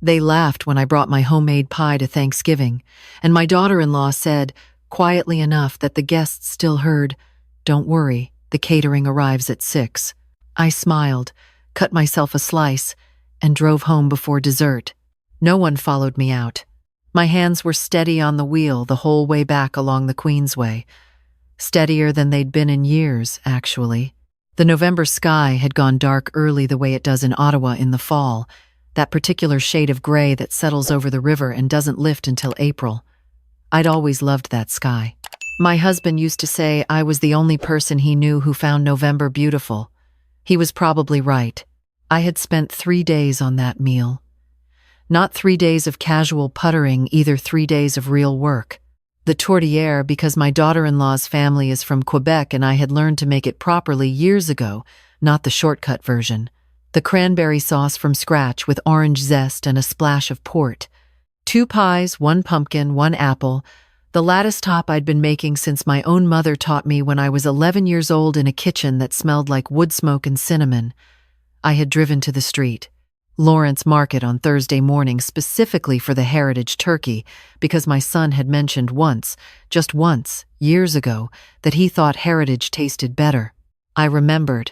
They laughed when I brought my homemade pie to Thanksgiving, and my daughter-in-law said, quietly enough that the guests still heard, "Don't worry, the catering arrives at 6. I smiled, cut myself a slice, and drove home before dessert. No one followed me out. My hands were steady on the wheel the whole way back along the Queensway. Steadier than they'd been in years, actually. The November sky had gone dark early the way it does in Ottawa in the fall, that particular shade of gray that settles over the river and doesn't lift until April. I'd always loved that sky. My husband used to say I was the only person he knew who found November beautiful. He was probably right. I had spent 3 days on that meal. Not 3 days of casual puttering, either 3 days of real work. The tourtière, because my daughter-in-law's family is from Quebec and I had learned to make it properly years ago, not the shortcut version. The cranberry sauce from scratch with orange zest and a splash of port. 2 pies, 1 pumpkin, 1 apple, the lattice top I'd been making since my own mother taught me when I was 11 years old in a kitchen that smelled like wood smoke and cinnamon. I had driven to the street, Lawrence Market, on Thursday morning specifically for the heritage turkey because my son had mentioned once, just once, years ago, that he thought heritage tasted better. I remembered.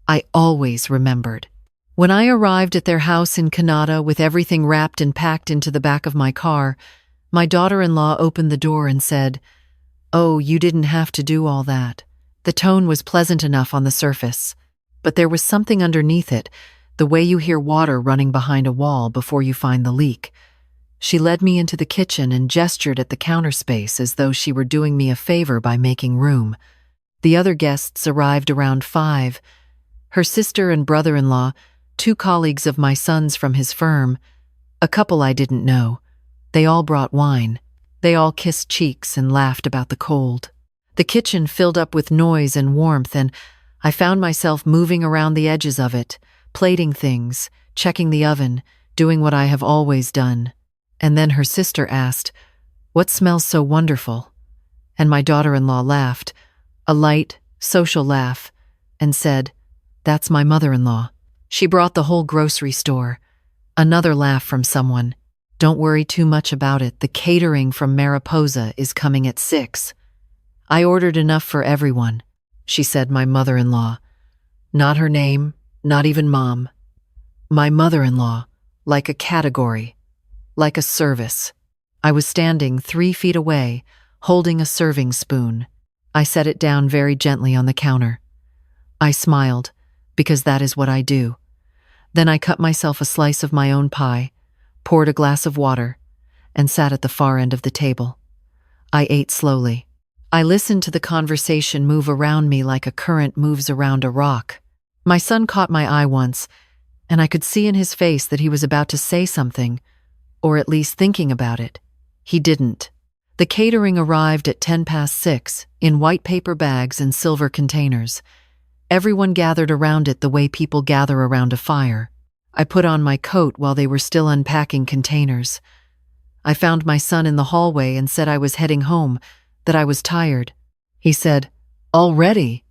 I always remembered. When I arrived at their house in Canada with everything wrapped and packed into the back of my car, my daughter-in-law opened the door and said, "Oh, you didn't have to do all that." The tone was pleasant enough on the surface, but there was something underneath it, the way you hear water running behind a wall before you find the leak. She led me into the kitchen and gestured at the counter space as though she were doing me a favor by making room. The other guests arrived around 5. Her sister and brother-in-law, 2 colleagues of my son's from his firm, a couple I didn't know. They all brought wine. They all kissed cheeks and laughed about the cold. The kitchen filled up with noise and warmth, and I found myself moving around the edges of it, plating things, checking the oven, doing what I have always done. And then her sister asked, "What smells so wonderful?" And my daughter-in-law laughed, a light, social laugh, and said, "That's my mother-in-law. She brought the whole grocery store." Another laugh from someone. "Don't worry too much about it. The catering from Mariposa is coming at 6. I ordered enough for everyone," she said, my mother-in-law. Not her name, not even Mom. My mother-in-law, like a category, like a service. I was standing 3 feet away, holding a serving spoon. I set it down very gently on the counter. I smiled, because that is what I do. Then I cut myself a slice of my own pie, poured a glass of water, and sat at the far end of the table. I ate slowly. I listened to the conversation move around me like a current moves around a rock. My son caught my eye once, and I could see in his face that he was about to say something, or at least thinking about it. He didn't. The catering arrived at 6:10 in white paper bags and silver containers. Everyone gathered around it the way people gather around a fire. I put on my coat while they were still unpacking containers. I found my son in the hallway and said I was heading home, that I was tired. He said, "Already?"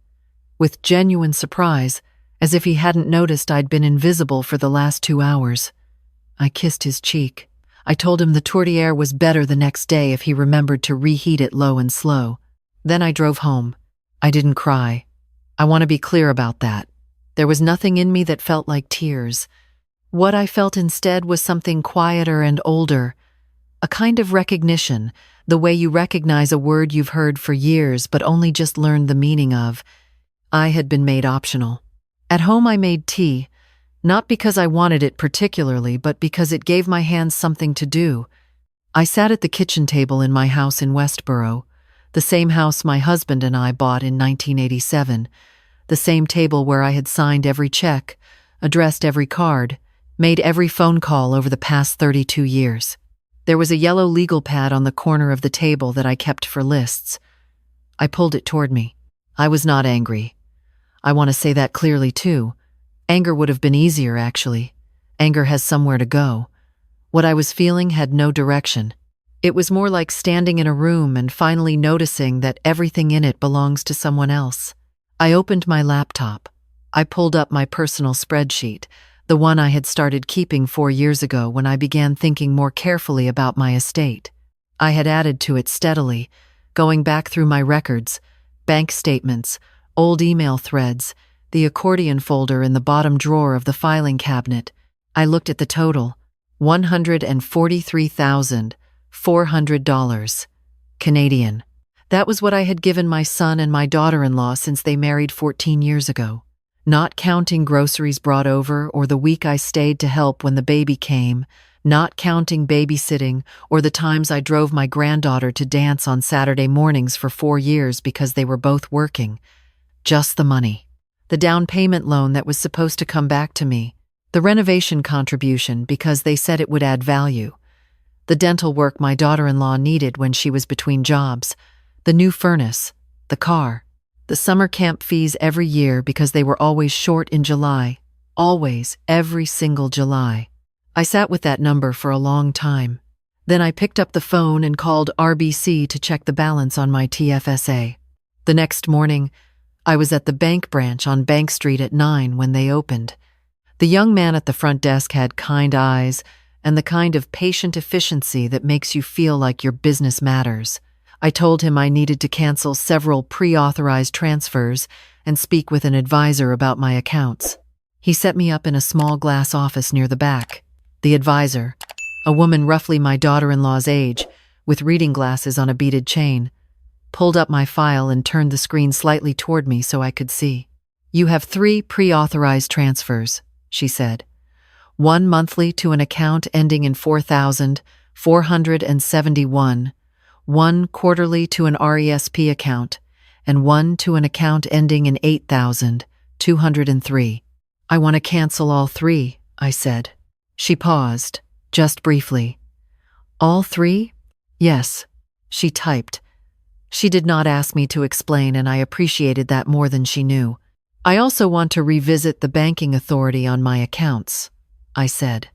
with genuine surprise, as if he hadn't noticed I'd been invisible for the last 2 hours. I kissed his cheek. I told him the tourtière was better the next day if he remembered to reheat it low and slow. Then I drove home. I didn't cry. I want to be clear about that. There was nothing in me that felt like tears. What I felt instead was something quieter and older, a kind of recognition, the way you recognize a word you've heard for years but only just learned the meaning of. I had been made optional. At home I made tea, not because I wanted it particularly, but because it gave my hands something to do. I sat at the kitchen table in my house in Westboro, the same house my husband and I bought in 1987, the same table where I had signed every check, addressed every card, made every phone call over the past 32 years. There was a yellow legal pad on the corner of the table that I kept for lists. I pulled it toward me. I was not angry. I want to say that clearly too. Anger would have been easier, actually. Anger has somewhere to go. What I was feeling had no direction. It was more like standing in a room and finally noticing that everything in it belongs to someone else. I opened my laptop. I pulled up my personal spreadsheet, the one I had started keeping 4 years ago when I began thinking more carefully about my estate. I had added to it steadily, going back through my records, bank statements, old email threads, the accordion folder in the bottom drawer of the filing cabinet. I looked at the total, $143,400 Canadian. That was what I had given my son and my daughter-in-law since they married 14 years ago. Not counting groceries brought over or the week I stayed to help when the baby came, not counting babysitting or the times I drove my granddaughter to dance on Saturday mornings for 4 years because they were both working. Just the money. The down payment loan that was supposed to come back to me. The renovation contribution because they said it would add value. The dental work my daughter-in-law needed when she was between jobs. The new furnace. The car. The summer camp fees every year because they were always short in July. Always, every single July. I sat with that number for a long time. Then I picked up the phone and called RBC to check the balance on my TFSA. The next morning, I was at the bank branch on Bank Street at 9 when they opened. The young man at the front desk had kind eyes and the kind of patient efficiency that makes you feel like your business matters. I told him I needed to cancel several pre-authorized transfers and speak with an advisor about my accounts. He set me up in a small glass office near the back. The advisor, a woman roughly my daughter-in-law's age, with reading glasses on a beaded chain, pulled up my file and turned the screen slightly toward me so I could see. "You have 3 pre-authorized transfers," she said. "One monthly to an account ending in 4,471, one quarterly to an RESP account, and one to an account ending in 8,203. "I want to cancel all 3, I said. She paused, just briefly. "All 3? "Yes," she typed. She did not ask me to explain, and I appreciated that more than she knew. "I also want to revisit the banking authority on my accounts," I said.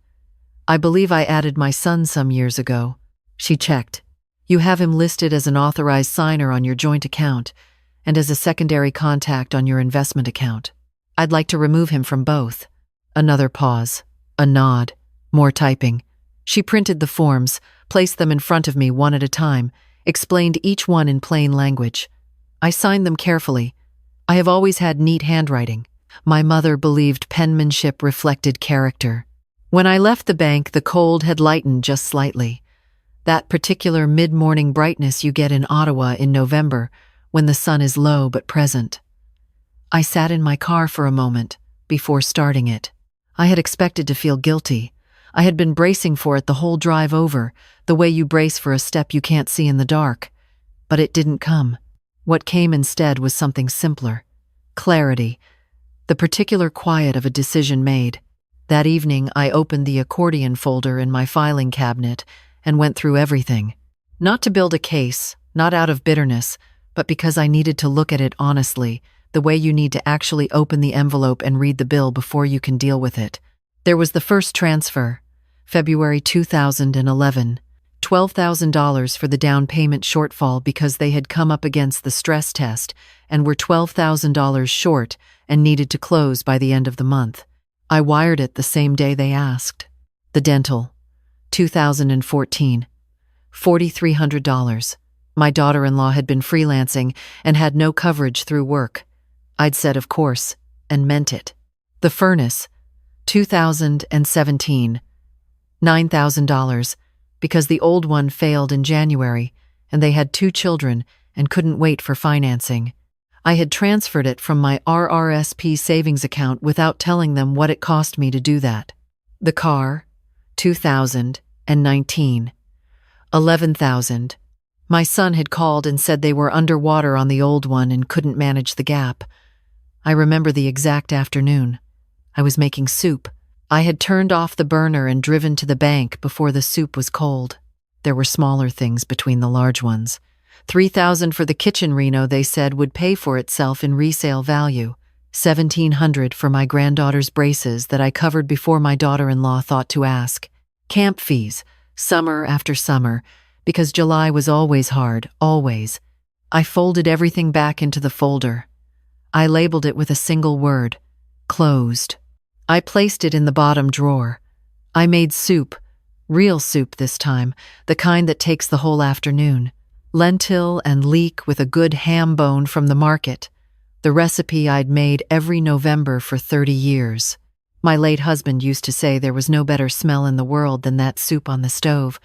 "I believe I added my son some years ago." She checked. "You have him listed as an authorized signer on your joint account and as a secondary contact on your investment account. I'd like to remove him from both." Another pause. A nod. More typing. She printed the forms, placed them in front of me one at a time, explained each one in plain language. I signed them carefully. I have always had neat handwriting. My mother believed penmanship reflected character. When I left the bank, the cold had lightened just slightly. That particular mid-morning brightness you get in Ottawa in November, when the sun is low but present. I sat in my car for a moment, before starting it. I had expected to feel guilty. I had been bracing for it the whole drive over, the way you brace for a step you can't see in the dark. But it didn't come. What came instead was something simpler. Clarity. The particular quiet of a decision made. That evening, I opened the accordion folder in my filing cabinet and went through everything. Not to build a case, not out of bitterness, but because I needed to look at it honestly, the way you need to actually open the envelope and read the bill before you can deal with it. There was the first transfer, February 2011, $12,000 for the down payment shortfall because they had come up against the stress test and were $12,000 short and needed to close by the end of the month. I wired it the same day they asked. The dental, 2014, $4,300. My daughter-in-law had been freelancing and had no coverage through work. I'd said of course, and meant it. The furnace, 2017, $9,000, because the old one failed in January, and they had 2 children and couldn't wait for financing. I had transferred it from my RRSP savings account without telling them what it cost me to do that. The car, 2019, $11,000. My son had called and said they were underwater on the old one and couldn't manage the gap. I remember the exact afternoon. I was making soup. I had turned off the burner and driven to the bank before the soup was cold. There were smaller things between the large ones. $3,000 for the kitchen reno, they said, would pay for itself in resale value. $1,700 for my granddaughter's braces that I covered before my daughter-in-law thought to ask. Camp fees, summer after summer, because July was always hard, always. I folded everything back into the folder. I labeled it with a single word, closed. I placed it in the bottom drawer. I made soup, real soup this time, the kind that takes the whole afternoon. Lentil and leek with a good ham bone from the market. The recipe I'd made every November for 30 years. My late husband used to say there was no better smell in the world than that soup on the stove.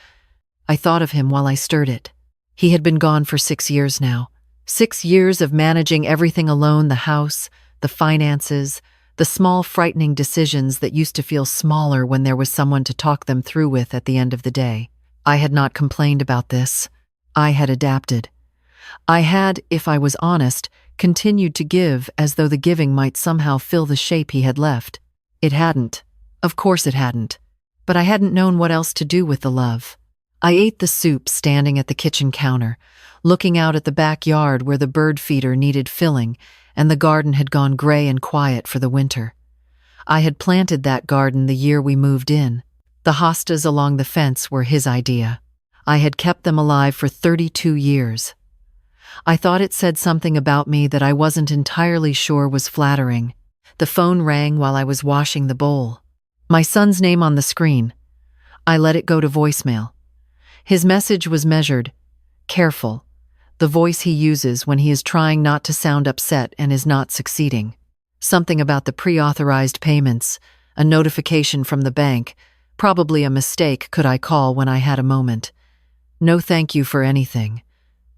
I thought of him while I stirred it. He had been gone for 6 years now. 6 years of managing everything alone, the house, the finances, the small frightening decisions that used to feel smaller when there was someone to talk them through with at the end of the day. I had not complained about this. I had adapted. I had, if I was honest, continued to give as though the giving might somehow fill the shape he had left. It hadn't. Of course it hadn't. But I hadn't known what else to do with the love. I ate the soup standing at the kitchen counter, looking out at the backyard where the bird feeder needed filling and the garden had gone gray and quiet for the winter. I had planted that garden the year we moved in. The hostas along the fence were his idea. I had kept them alive for 32 years. I thought it said something about me that I wasn't entirely sure was flattering. The phone rang while I was washing the bowl. My son's name on the screen. I let it go to voicemail. His message was measured, careful, the voice he uses when he is trying not to sound upset and is not succeeding. Something about the pre-authorized payments, a notification from the bank, probably a mistake could I call when I had a moment. No thank you for anything.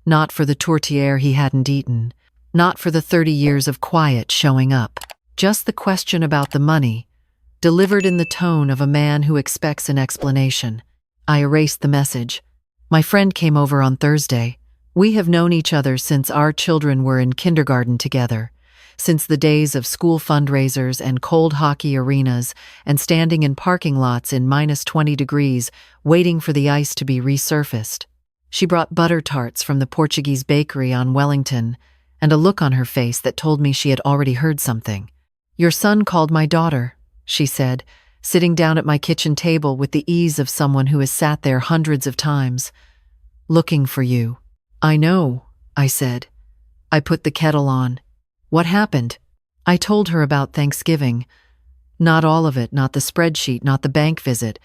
Not for the tourtière he hadn't eaten. Not for the 30 years of quiet showing up. Just the question about the money, delivered in the tone of a man who expects an explanation. I erased the message. My friend came over on Thursday. We have known each other since our children were in kindergarten together, since the days of school fundraisers and cold hockey arenas and standing in parking lots in -20 degrees, waiting for the ice to be resurfaced. She brought butter tarts from the Portuguese bakery on Wellington, and a look on her face that told me she had already heard something. "Your son called my daughter," she said, sitting down at my kitchen table with the ease of someone who has sat there hundreds of times. "Looking for you." "I know," I said. I put the kettle on. "What happened?" I told her about Thanksgiving. Not all of it, not the spreadsheet, not the bank visit.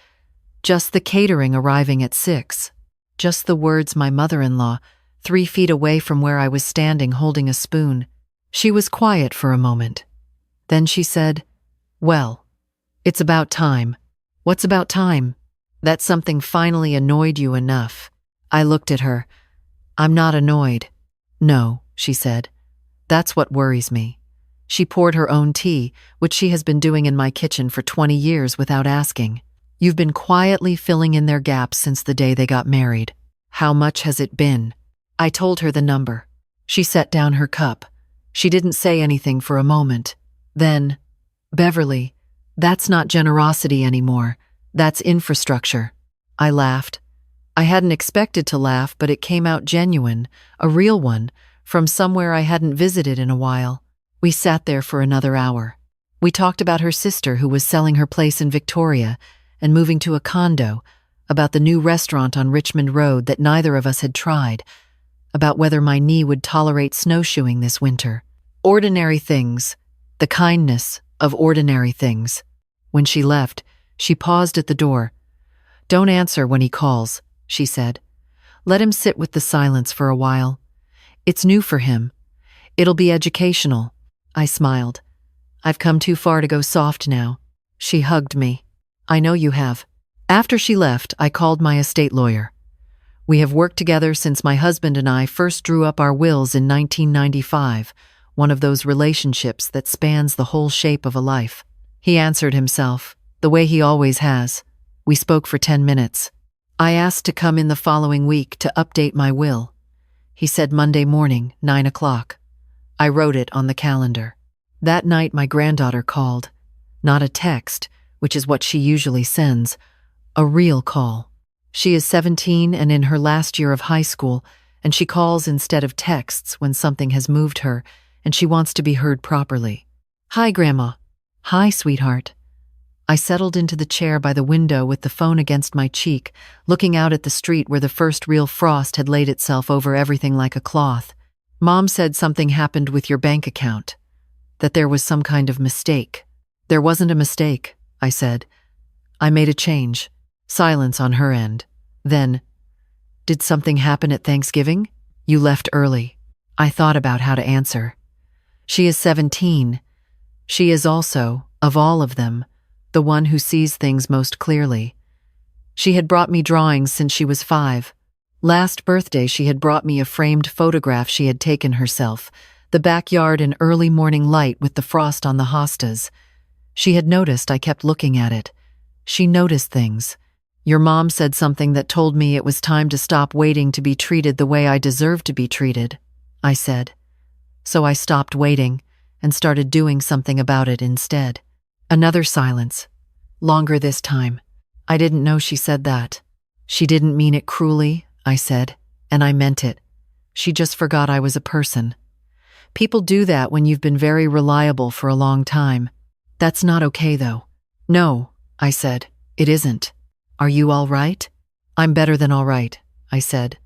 Just the catering arriving at 6. Just the words my mother-in-law, 3 feet away from where I was standing holding a spoon. She was quiet for a moment. Then she said, "Well, it's about time." "What's about time?" "That something finally annoyed you enough." I looked at her. "I'm not annoyed." "No," she said. "That's what worries me." She poured her own tea, which she has been doing in my kitchen for 20 years without asking. "You've been quietly filling in their gaps since the day they got married. How much has it been?" I told her the number. She set down her cup. She didn't say anything for a moment. Then, "Beverley, that's not generosity anymore. That's infrastructure." I laughed. I hadn't expected to laugh, but it came out genuine, a real one, from somewhere I hadn't visited in a while. We sat there for another hour. We talked about her sister who was selling her place in Victoria and moving to a condo, about the new restaurant on Richmond Road that neither of us had tried, about whether my knee would tolerate snowshoeing this winter. Ordinary things, the kindness of ordinary things. When she left, she paused at the door. "Don't answer when he calls," she said. "Let him sit with the silence for a while. It's new for him. It'll be educational." I smiled. "I've come too far to go soft now." She hugged me. "I know you have." After she left, I called my estate lawyer. We have worked together since my husband and I first drew up our wills in 1995, one of those relationships that spans the whole shape of a life. He answered himself, the way he always has. We spoke for 10 minutes. I asked to come in the following week to update my will. He said Monday morning, 9 o'clock. I wrote it on the calendar. That night my granddaughter called. Not a text, which is what she usually sends, a real call. She is 17 and in her last year of high school, and she calls instead of texts when something has moved her and she wants to be heard properly. "Hi, Grandma." "Hi, sweetheart." I settled into the chair by the window with the phone against my cheek, looking out at the street where the first real frost had laid itself over everything like a cloth. "Mom said something happened with your bank account, that there was some kind of mistake." There wasn't a mistake, I said. I made a change. Silence on her end. Then, did something happen at Thanksgiving? You left early. I thought about how to answer. She is 17. She is also, of all of them, the one who sees things most clearly. She had brought me drawings since she was 5. Last birthday she had brought me a framed photograph she had taken herself, the backyard in early morning light with the frost on the hostas. She had noticed I kept looking at it. She noticed things. Your mom said something that told me it was time to stop waiting to be treated the way I deserved to be treated, I said. So I stopped waiting and started doing something about it instead. Another silence. Longer this time. I didn't know she said that. She didn't mean it cruelly, I said, and I meant it. She just forgot I was a person. People do that when you've been very reliable for a long time. That's not okay, though. No, I said, it isn't. Are you all right? I'm better than all right, I said.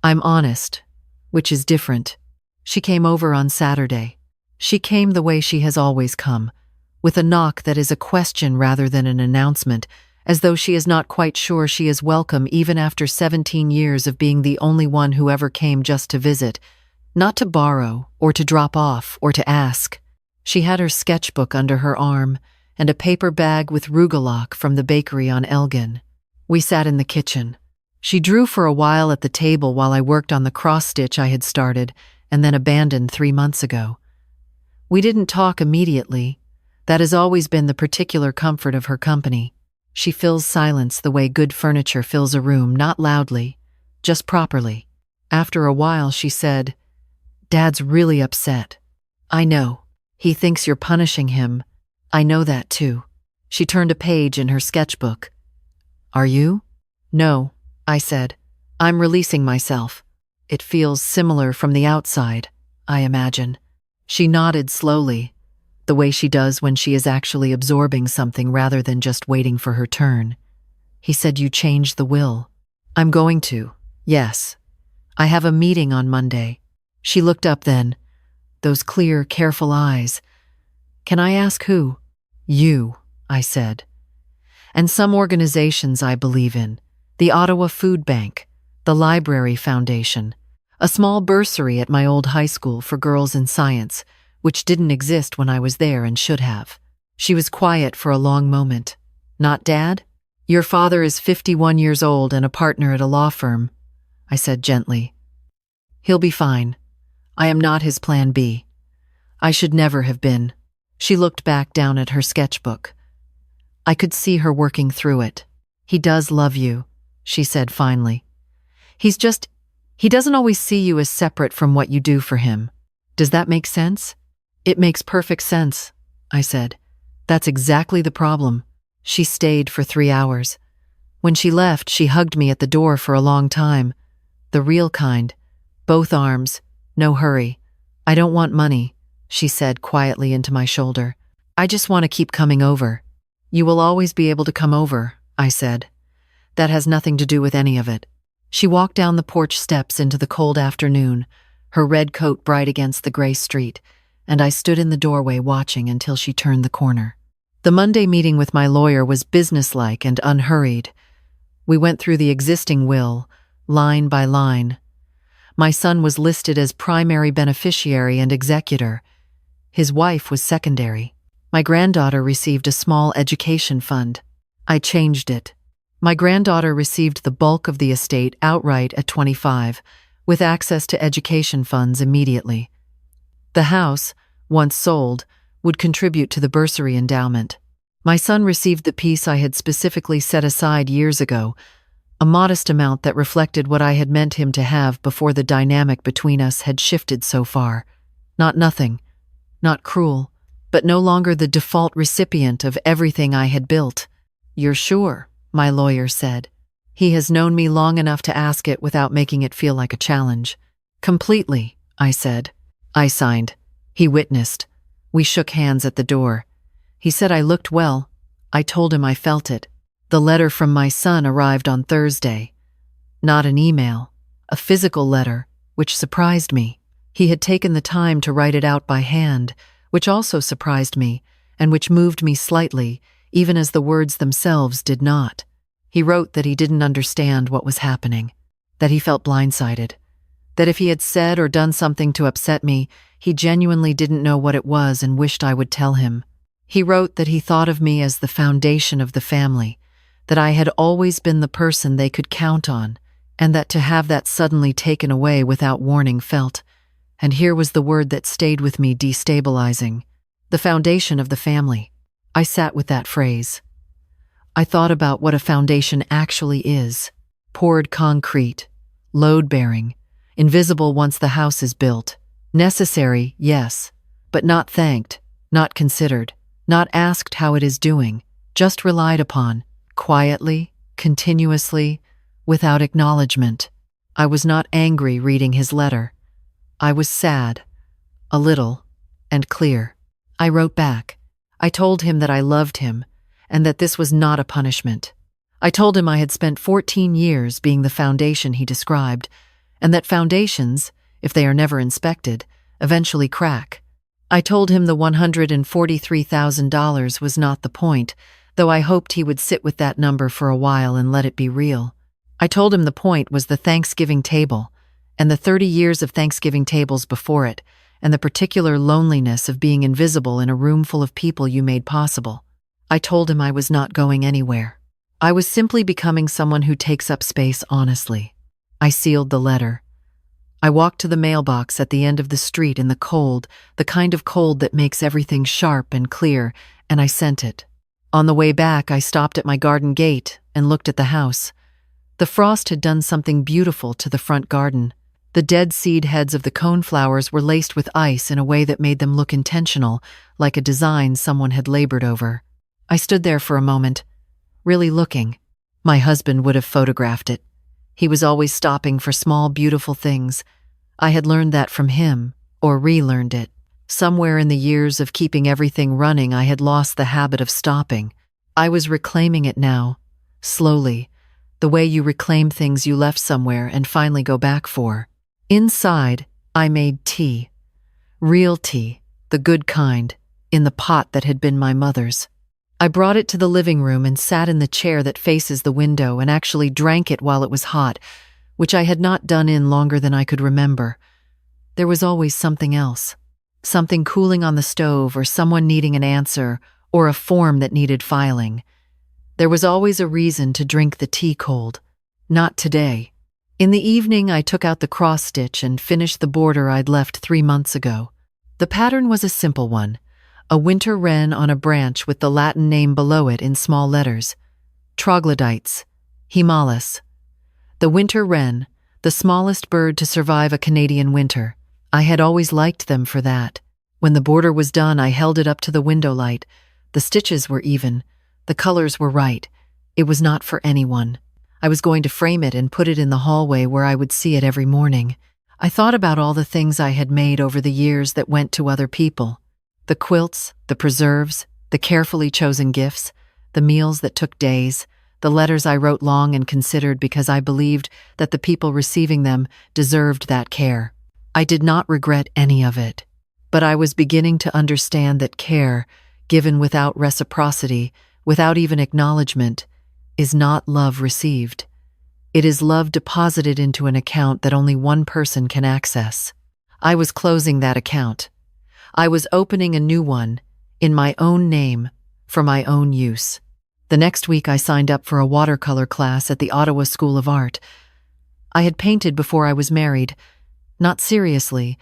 I'm honest, which is different. She came over on Saturday. She came the way she has always come, with a knock that is a question rather than an announcement, as though she is not quite sure she is welcome even after 17 years of being the only one who ever came just to visit, not to borrow or to drop off or to ask. She had her sketchbook under her arm and a paper bag with rugelach from the bakery on Elgin. We sat in the kitchen. She drew for a while at the table while I worked on the cross-stitch I had started and then abandoned 3 months ago. We didn't talk immediately. That has always been the particular comfort of her company. She fills silence the way good furniture fills a room, not loudly, just properly. After a while she said, "Dad's really upset. I know. He thinks you're punishing him. I know that too." She turned a page in her sketchbook. "Are you?" "No," I said. "I'm releasing myself. It feels similar from the outside, I imagine." She nodded slowly, the way she does when she is actually absorbing something rather than just waiting for her turn. "He said you changed the will." "I'm going to, yes. I have a meeting on Monday." She looked up then, those clear, careful eyes. "Can I ask who?" "You," I said. "And some organizations I believe in. The Ottawa Food Bank, the Library Foundation, a small bursary at my old high school for girls in science, which didn't exist when I was there and should have." She was quiet for a long moment. "Not Dad? Your father is 51 years old and a partner at a law firm," I said gently. "He'll be fine. I am not his plan B. I should never have been." She looked back down at her sketchbook. I could see her working through it. "He does love you," she said finally. He doesn't always see you as separate from what you do for him. Does that make sense?" "It makes perfect sense," I said. "That's exactly the problem." She stayed for 3 hours. When she left, she hugged me at the door for a long time. The real kind. Both arms. No hurry. "I don't want money," she said quietly into my shoulder. "I just want to keep coming over." "You will always be able to come over," I said. "That has nothing to do with any of it." She walked down the porch steps into the cold afternoon, her red coat bright against the gray street, and I stood in the doorway watching until she turned the corner. The Monday meeting with my lawyer was businesslike and unhurried. We went through the existing will, line by line. My son was listed as primary beneficiary and executor. His wife was secondary. My granddaughter received a small education fund. I changed it. My granddaughter received the bulk of the estate outright at 25, with access to education funds immediately. The house, once sold, would contribute to the bursary endowment. My son received the piece I had specifically set aside years ago, a modest amount that reflected what I had meant him to have before the dynamic between us had shifted so far. Not nothing, not cruel, but no longer the default recipient of everything I had built. "You're sure?" my lawyer said. He has known me long enough to ask it without making it feel like a challenge. "Completely," I said. I signed. He witnessed. We shook hands at the door. He said I looked well. I told him I felt it. The letter from my son arrived on Thursday. Not an email, a physical letter, which surprised me. He had taken the time to write it out by hand, which also surprised me, and which moved me slightly, even as the words themselves did not. He wrote that he didn't understand what was happening, that he felt blindsided, that if he had said or done something to upset me, he genuinely didn't know what it was and wished I would tell him. He wrote that he thought of me as the foundation of the family, that I had always been the person they could count on, and that to have that suddenly taken away without warning felt, and here was the word that stayed with me, destabilizing, the foundation of the family. I sat with that phrase. I thought about what a foundation actually is: poured concrete, load-bearing, invisible once the house is built, necessary, yes, but not thanked, not considered, not asked how it is doing, just relied upon, quietly, continuously, without acknowledgement. I was not angry reading his letter. I was sad, a little, and clear. I wrote back. I told him that I loved him, and that this was not a punishment. I told him I had spent 14 years being the foundation he described, and that foundations, if they are never inspected, eventually crack. I told him the $143,000 was not the point, though I hoped he would sit with that number for a while and let it be real. I told him the point was the Thanksgiving table, and the 30 years of Thanksgiving tables before it, and the particular loneliness of being invisible in a room full of people you made possible. I told him I was not going anywhere. I was simply becoming someone who takes up space honestly. I sealed the letter. I walked to the mailbox at the end of the street in the cold, the kind of cold that makes everything sharp and clear, and I sent it. On the way back, I stopped at my garden gate and looked at the house. The frost had done something beautiful to the front garden. The dead seed heads of the coneflowers were laced with ice in a way that made them look intentional, like a design someone had labored over. I stood there for a moment, really looking. My husband would have photographed it. He was always stopping for small, beautiful things. I had learned that from him, or relearned it. Somewhere in the years of keeping everything running, I had lost the habit of stopping. I was reclaiming it now, slowly, the way you reclaim things you left somewhere and finally go back for. Inside, I made tea. Real tea, the good kind, in the pot that had been my mother's. I brought it to the living room and sat in the chair that faces the window and actually drank it while it was hot, which I had not done in longer than I could remember. There was always something else. Something cooling on the stove, or someone needing an answer, or a form that needed filing. There was always a reason to drink the tea cold. Not today. In the evening, I took out the cross-stitch and finished the border I'd left 3 months ago. The pattern was a simple one. A winter wren on a branch with the Latin name below it in small letters. Troglodytes. Himalis. The winter wren, the smallest bird to survive a Canadian winter. I had always liked them for that. When the border was done, I held it up to the window light. The stitches were even. The colors were right. It was not for anyone. I was going to frame it and put it in the hallway where I would see it every morning. I thought about all the things I had made over the years that went to other people. The quilts, the preserves, the carefully chosen gifts, the meals that took days, the letters I wrote long and considered because I believed that the people receiving them deserved that care. I did not regret any of it, but I was beginning to understand that care, given without reciprocity, without even acknowledgement, is not love received. It is love deposited into an account that only one person can access. I was closing that account. I was opening a new one, in my own name, for my own use. The next week I signed up for a watercolor class at the Ottawa School of Art. I had painted before I was married, not seriously,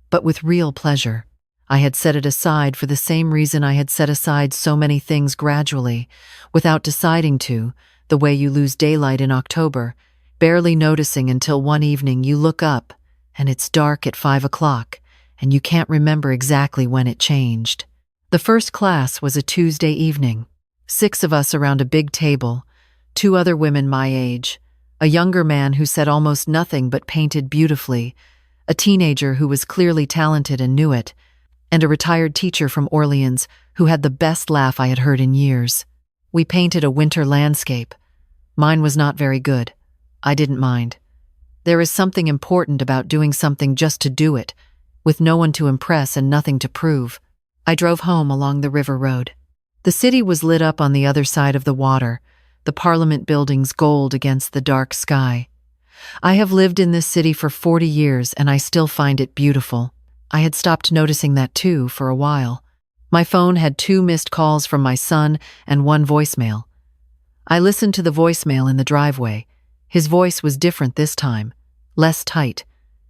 but with real pleasure. I had set it aside for the same reason I had set aside so many things gradually, without deciding to, the way you lose daylight in October, barely noticing until one evening you look up and it's dark at 5 o'clock, and you can't remember exactly when it changed. The first class was a Tuesday evening. 6 of us around a big table, 2 other women my age, a younger man who said almost nothing but painted beautifully, a teenager who was clearly talented and knew it, and a retired teacher from Orleans who had the best laugh I had heard in years. We painted a winter landscape. Mine was not very good. I didn't mind. There is something important about doing something just to do it, with no one to impress and nothing to prove. I drove home along the river road. The city was lit up on the other side of the water, the Parliament buildings gold against the dark sky. I have lived in this city for 40 years and I still find it beautiful. I had stopped noticing that too for a while. My phone had 2 missed calls from my son and 1 voicemail. I listened to the voicemail in the driveway. His voice was different this time, less tight.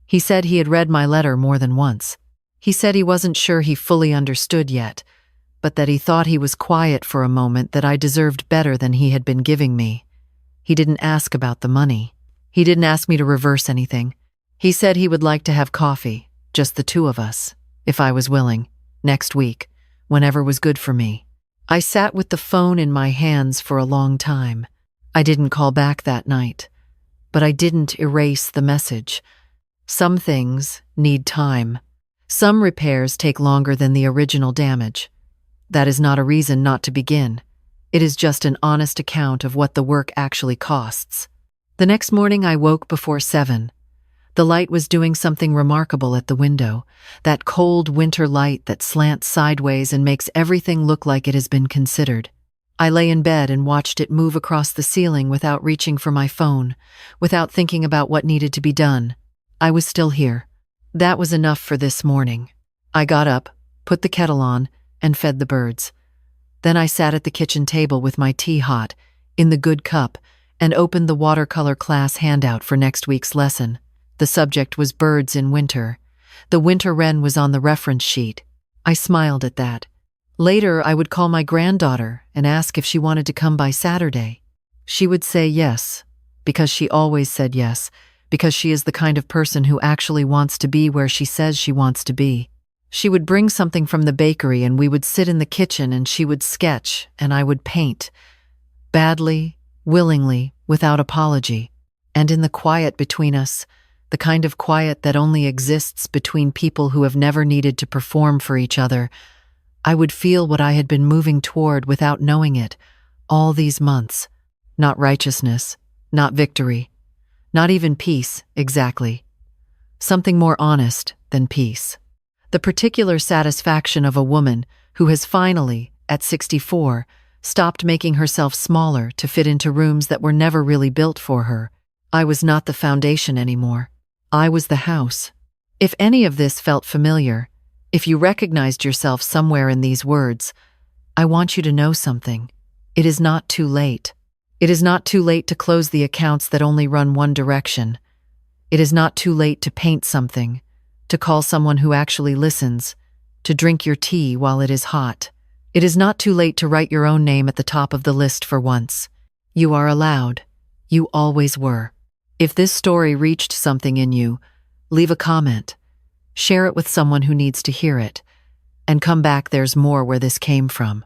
He said he had read my letter more than once. He said he wasn't sure he fully understood yet, but that he thought he was quiet for a moment, that I deserved better than he had been giving me. He didn't ask about the money. He didn't ask me to reverse anything. He said he would like to have coffee, just the 2 of us, if I was willing, next week, whenever was good for me. I sat with the phone in my hands for a long time. I didn't call back that night, but I didn't erase the message. Some things need time. Some repairs take longer than the original damage. That is not a reason not to begin. It is just an honest account of what the work actually costs. The next morning I woke before 7. The light was doing something remarkable at the window, that cold winter light that slants sideways and makes everything look like it has been considered. I lay in bed and watched it move across the ceiling without reaching for my phone, without thinking about what needed to be done. I was still here. That was enough for this morning. I got up, put the kettle on, and fed the birds. Then I sat at the kitchen table with my tea hot, in the good cup, and opened the watercolor class handout for next week's lesson. The subject was birds in winter. The winter wren was on the reference sheet. I smiled at that. Later, I would call my granddaughter and ask if she wanted to come by Saturday. She would say yes, because she always said yes, because she is the kind of person who actually wants to be where she says she wants to be. She would bring something from the bakery and we would sit in the kitchen and she would sketch and I would paint. Badly, willingly, without apology. And in the quiet between us, the kind of quiet that only exists between people who have never needed to perform for each other, I would feel what I had been moving toward without knowing it, all these months. Not righteousness, not victory, not even peace, exactly. Something more honest than peace. The particular satisfaction of a woman who has finally, at 64, stopped making herself smaller to fit into rooms that were never really built for her. I was not the foundation anymore. I was the house. If any of this felt familiar, if you recognized yourself somewhere in these words, I want you to know something. It is not too late. It is not too late to close the accounts that only run one direction. It is not too late to paint something, to call someone who actually listens, to drink your tea while it is hot. It is not too late to write your own name at the top of the list for once. You are allowed. You always were. If this story reached something in you, leave a comment. Share it with someone who needs to hear it. And come back, there's more where this came from.